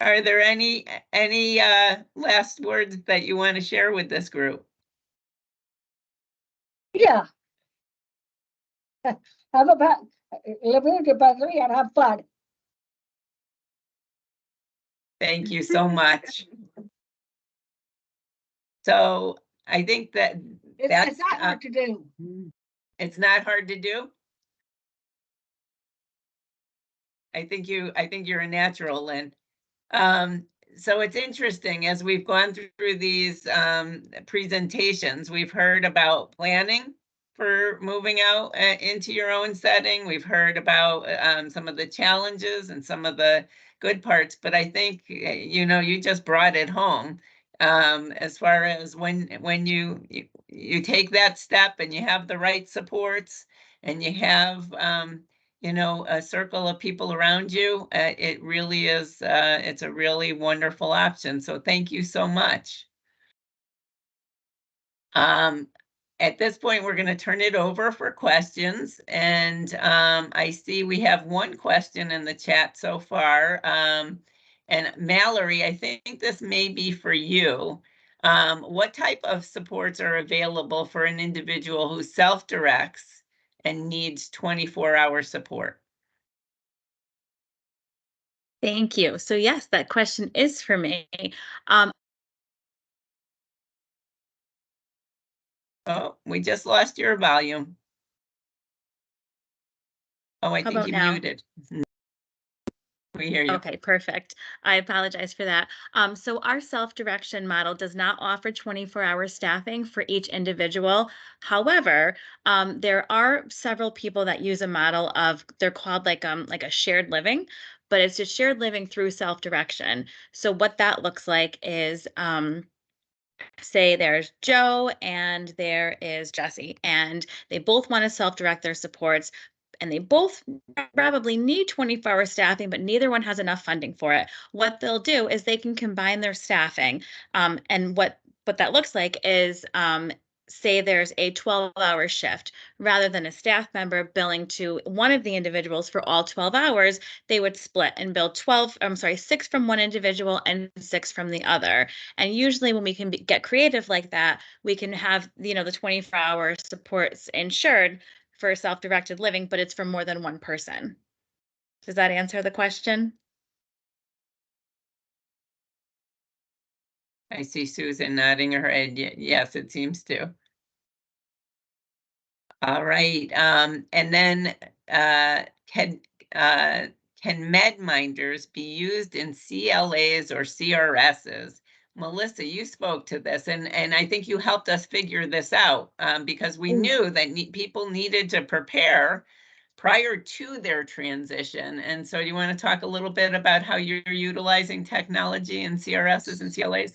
Are there any last words that you want to share with this group? Yeah. Have about live independently and have fun. Thank you so much. So I think that It's not hard to do. It's not hard to do. I think you're a natural, Lynn. So it's interesting, as we've gone through these presentations, we've heard about planning, for moving out into your own setting. We've heard about some of the challenges and some of the good parts, but I think, you know, you just brought it home. As far as when you take that step and you have the right supports and you have, you know, a circle of people around you, it really is, it's a really wonderful option. So thank you so much. At this point, we're going to turn it over for questions. And I see we have one question in the chat so far. And Mallory, I think this may be for you. What type of supports are available for an individual who self-directs and needs 24-hour support? Thank you. So yes, that question is for me. Um, Oh, we just lost your volume. Oh, I How think about you now? muted. We hear you. Okay, perfect. I apologize for that. So our self-direction model does not offer 24-hour staffing for each individual. However, there are several people that use a model of, they're called like a shared living, but it's a shared living through self-direction. So what that looks like is, say there's Joe and there is Jesse, and they both want to self-direct their supports, and they both probably need 24-hour staffing, but neither one has enough funding for it. What they'll do is they can combine their staffing. And what that looks like is, say there's a 12-hour shift, rather than a staff member billing to one of the individuals for all 12 hours, they would split and bill 6 from one individual and 6 from the other. And usually when we can get creative like that, we can have, you know, the 24-hour supports insured for self-directed living, but it's for more than one person. Does that answer the question? I see Susan nodding her head. Yes, it seems to. All right. And then can med minders be used in CLAs or CRSs? Melissa, you spoke to this, and I think you helped us figure this out, because we knew that people needed to prepare prior to their transition. And so you want to talk a little bit about how you're utilizing technology in CRSs and CLAs?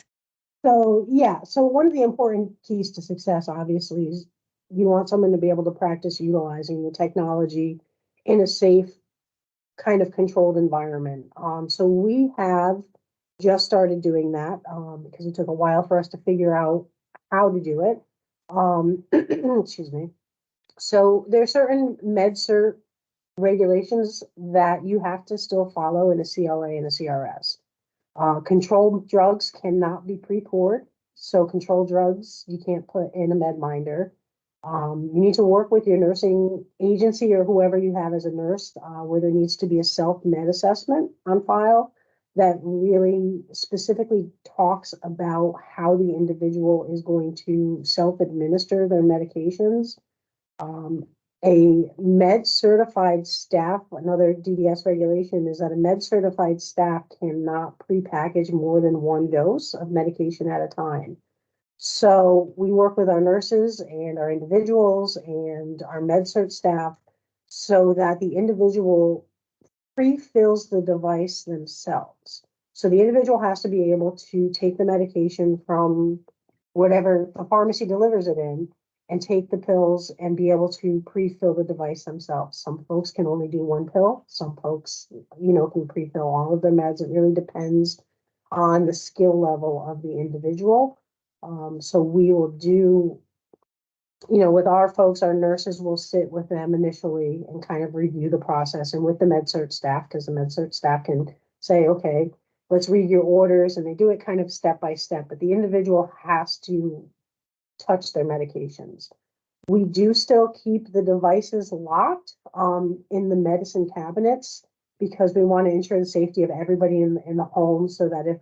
So, yeah, so one of the important keys to success, obviously, is you want someone to be able to practice utilizing the technology in a safe, kind of controlled environment. So we have just started doing that, because it took a while for us to figure out how to do it. Excuse me. So there are certain MedCert regulations that you have to still follow in a CLA and a CRS. Controlled drugs cannot be pre-poured. So controlled drugs, you can't put in a med minder. You need to work with your nursing agency or whoever you have as a nurse, where there needs to be a self-med assessment on file that really specifically talks about how the individual is going to self-administer their medications. A med certified staff, another DDS regulation is that a med certified staff cannot prepackage more than one dose of medication at a time. So we work with our nurses and our individuals and our med cert staff so that the individual pre-fills the device themselves. So the individual has to be able to take the medication from whatever the pharmacy delivers it in and take the pills and be able to pre-fill the device themselves. Some folks can only do one pill. Some folks, you know, can pre-fill all of their meds. It really depends on the skill level of the individual. So we will do, you know, with our folks, our nurses will sit with them initially and kind of review the process, and with the med-cert staff, because the med-cert staff can say, okay, let's read your orders, and they do it kind of step by step, but the individual has to touch their medications. We do still keep the devices locked in the medicine cabinets because we want to ensure the safety of everybody in the home, so that if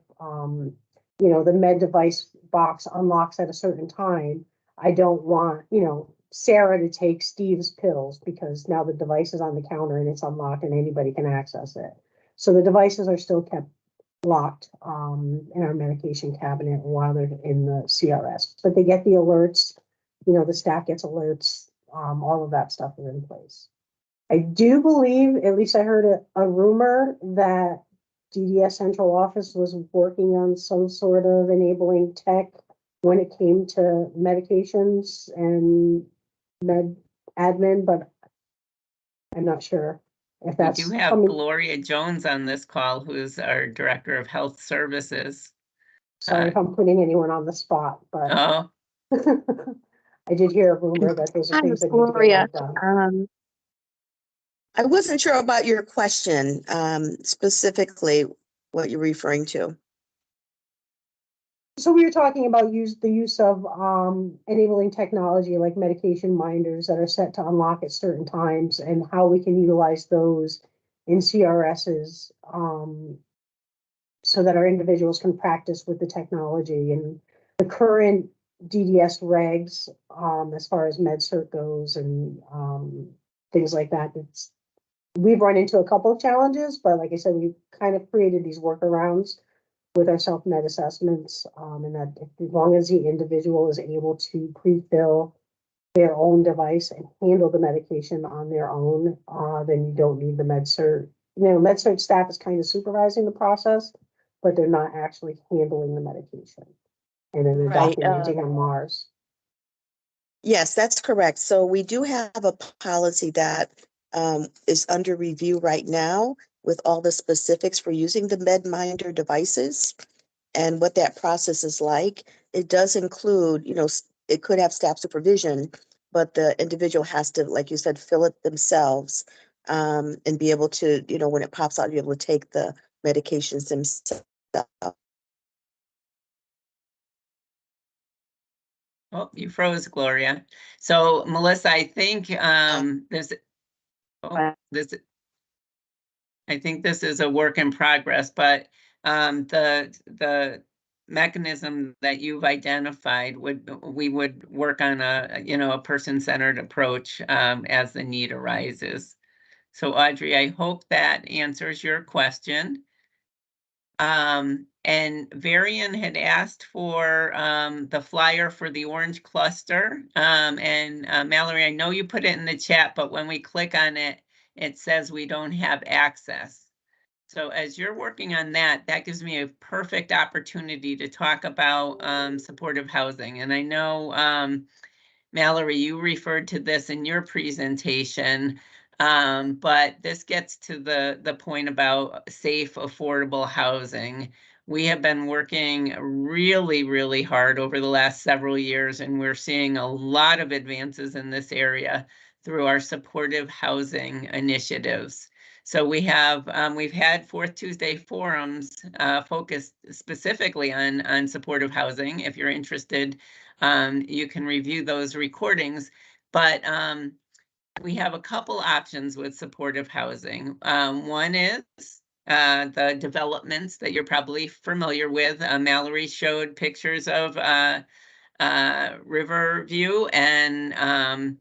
you know, the med device box unlocks at a certain time, I don't want, you know, Sarah to take Steve's pills because now the device is on the counter and it's unlocked and anybody can access it. So the devices are still kept locked in our medication cabinet while they're in the CRS, but they get the alerts. You know, the staff gets alerts all of that stuff is in place. I do believe, at least I heard a rumor that DDS Central Office was working on some sort of enabling tech when it came to medications and med admin, but I'm not sure if We that's do have coming. Gloria Jones on this call, who's our Director of Health Services. Sorry if I'm putting anyone on the spot, but Oh, I did hear a rumor that those are Hi, things it's that need to get Gloria. worked on. I wasn't sure about your question, specifically what you're referring to. So we were talking about the use of enabling technology like medication minders that are set to unlock at certain times, and how we can utilize those in CRSs so that our individuals can practice with the technology. And the current DDS regs, as far as MedCert goes and things like that, we've run into a couple of challenges, but like I said, we've kind of created these workarounds with our self-med assessments, and that as long as the individual is able to pre-fill their own device and handle the medication on their own, then you don't need the MedCert. You know, MedCert staff is kind of supervising the process, but they're not actually handling the medication. And then they're Right, documenting on Mars. Yes, that's correct. So we do have a policy that is under review right now with all the specifics for using the MedMinder devices and what that process is like. It does include, you know, it could have staff supervision, but the individual has to, like you said, fill it themselves and be able to, you know, when it pops out, be able to take the medications themselves. oh, you froze, Gloria. So Melissa, I think I think this is a work in progress, but the mechanism that you've identified we would work on a person-centered approach as the need arises. So Audrey, I hope that answers your question. And Varian had asked for the flyer for the orange cluster. And Mallory, I know you put it in the chat, but when we click on it, it says we don't have access. So as you're working on that, that gives me a perfect opportunity to talk about supportive housing. And I know, Mallory, you referred to this in your presentation, but this gets to the point about safe, affordable housing. We have been working really, really hard over the last several years, and we're seeing a lot of advances in this area through our supportive housing initiatives. So we've had Fourth Tuesday forums focused specifically on supportive housing. If you're interested, you can review those recordings, but we have a couple options with supportive housing. One is the developments that you're probably familiar with. Mallory showed pictures of Riverview, and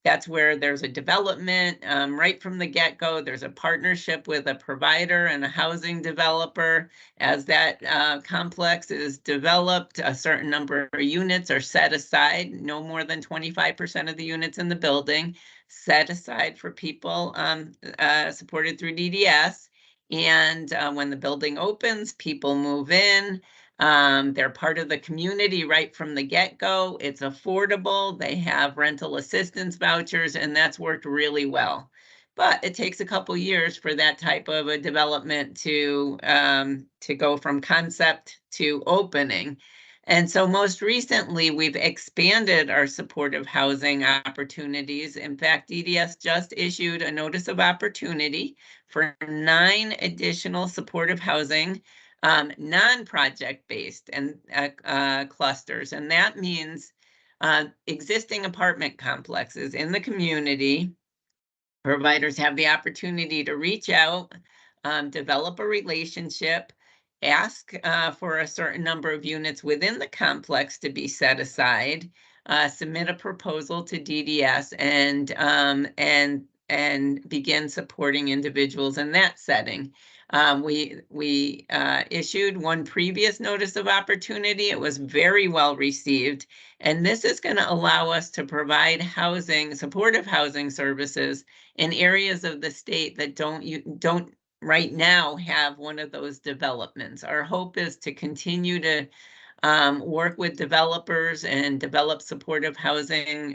that's where there's a development right from the get-go. There's a partnership with a provider and a housing developer. As that complex is developed, a certain number of units are set aside, no more than 25% of the units in the building, set aside for people supported through DDS. And when the building opens, people move in. They're part of the community right from the get-go. It's affordable. They have rental assistance vouchers, and that's worked really well. But it takes a couple years for that type of a development to go from concept to opening. And so most recently, we've expanded our supportive housing opportunities. In fact, DDS just issued a notice of opportunity for 9 additional supportive housing non-project based and clusters. And that means existing apartment complexes in the community. Providers have the opportunity to reach out, develop a relationship, ask for a certain number of units within the complex to be set aside, submit a proposal to DDS, and begin supporting individuals in that setting. We issued one previous notice of opportunity. It was very well received. And this is going to allow us to provide housing, supportive housing services in areas of the state that don't right now have one of those developments. Our hope is to continue to work with developers and develop supportive housing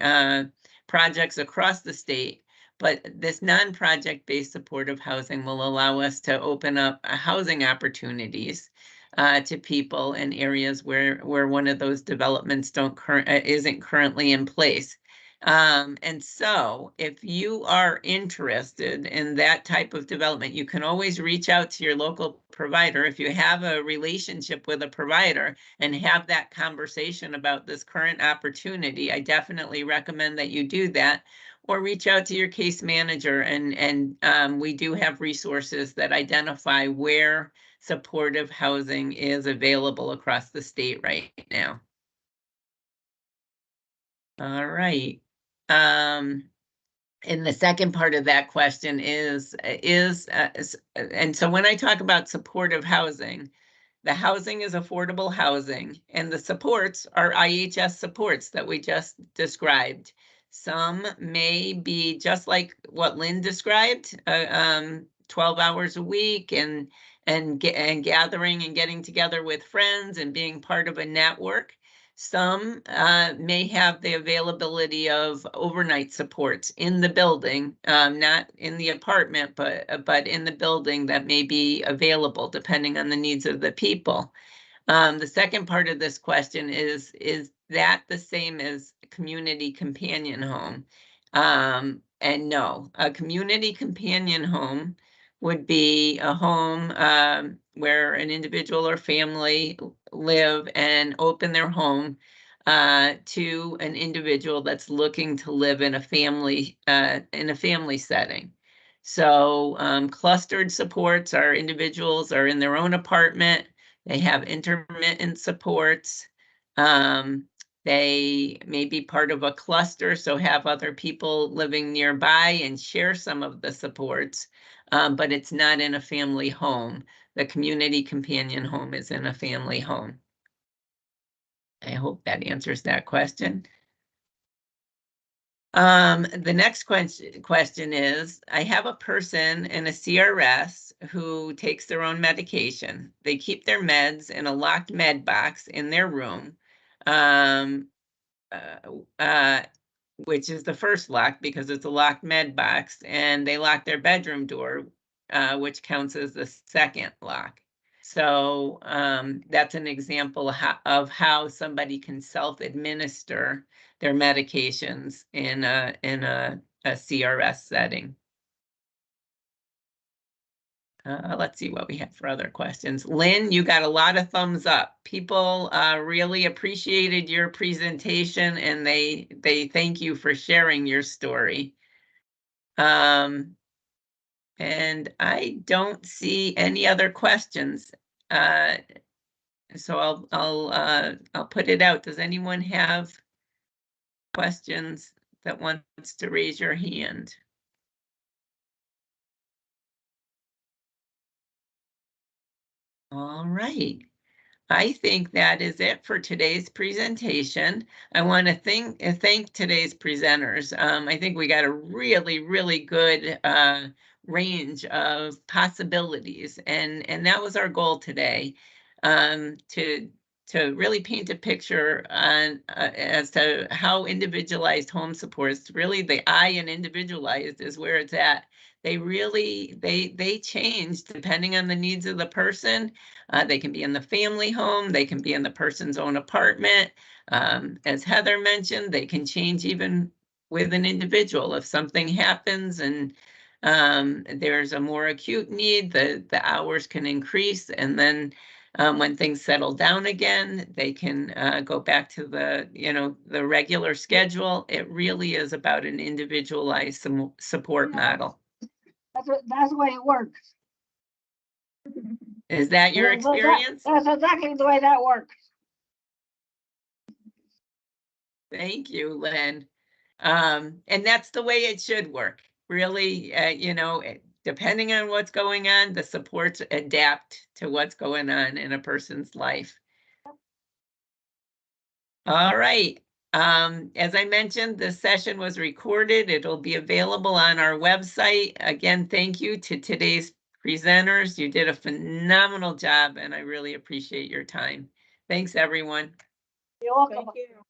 projects across the state. But this non-project based supportive housing will allow us to open up housing opportunities to people in areas where one of those developments isn't currently in place. And so if you are interested in that type of development, you can always reach out to your local provider. If you have a relationship with a provider and have that conversation about this current opportunity, I definitely recommend that you do that, or reach out to your case manager. And we do have resources that identify where supportive housing is available across the state right now. All right. And the second part of that question is, and so when I talk about supportive housing, the housing is affordable housing, and the supports are IHS supports that we just described. Some may be just like what Lynn described, 12 hours a week and gathering and getting together with friends and being part of a network. Some may have the availability of overnight supports in the building, not in the apartment, but in the building that may be available depending on the needs of the people. The second part of this question is that the same as community companion home? And no, a community companion home would be a home where an individual or family live and open their home to an individual that's looking to live in a family setting. So clustered supports are individuals are in their own apartment. They have intermittent supports. They may be part of a cluster, so have other people living nearby and share some of the supports, but it's not in a family home. The community companion home is in a family home. I hope that answers that question. The next question is, I have a person in a CRS who takes their own medication. They keep their meds in a locked med box in their room, which is the first lock because it's a locked med box, and they lock their bedroom door, which counts as the second lock. So that's an example of how somebody can self-administer their medications in a CRS setting. Let's see what we have for other questions. Lynn, you got a lot of thumbs up. People really appreciated your presentation, and they thank you for sharing your story. And I don't see any other questions. So I'll put it out. Does anyone have questions that wants to raise your hand? All right. I think that is it for today's presentation. I want to thank today's presenters. I think we got a really, really good range of possibilities, and that was our goal today, to really paint a picture on as to how individualized home supports, really the I in individualized is where it's at. They really, they change depending on the needs of the person. They can be in the family home, they can be in the person's own apartment. As Heather mentioned, they can change even with an individual. If something happens and there's a more acute need, the hours can increase, and then when things settle down again, they can go back to the regular schedule. It really is about an individualized support model. That's the way it works. Is that your experience? That's exactly the way that works. Thank you, Lynn. And that's the way it should work. Really, depending on what's going on, the supports adapt to what's going on in a person's life. All right. As I mentioned, this session was recorded. It'll be available on our website. Again, thank you to today's presenters. You did a phenomenal job, and I really appreciate your time. Thanks, everyone. You're welcome. Thank you.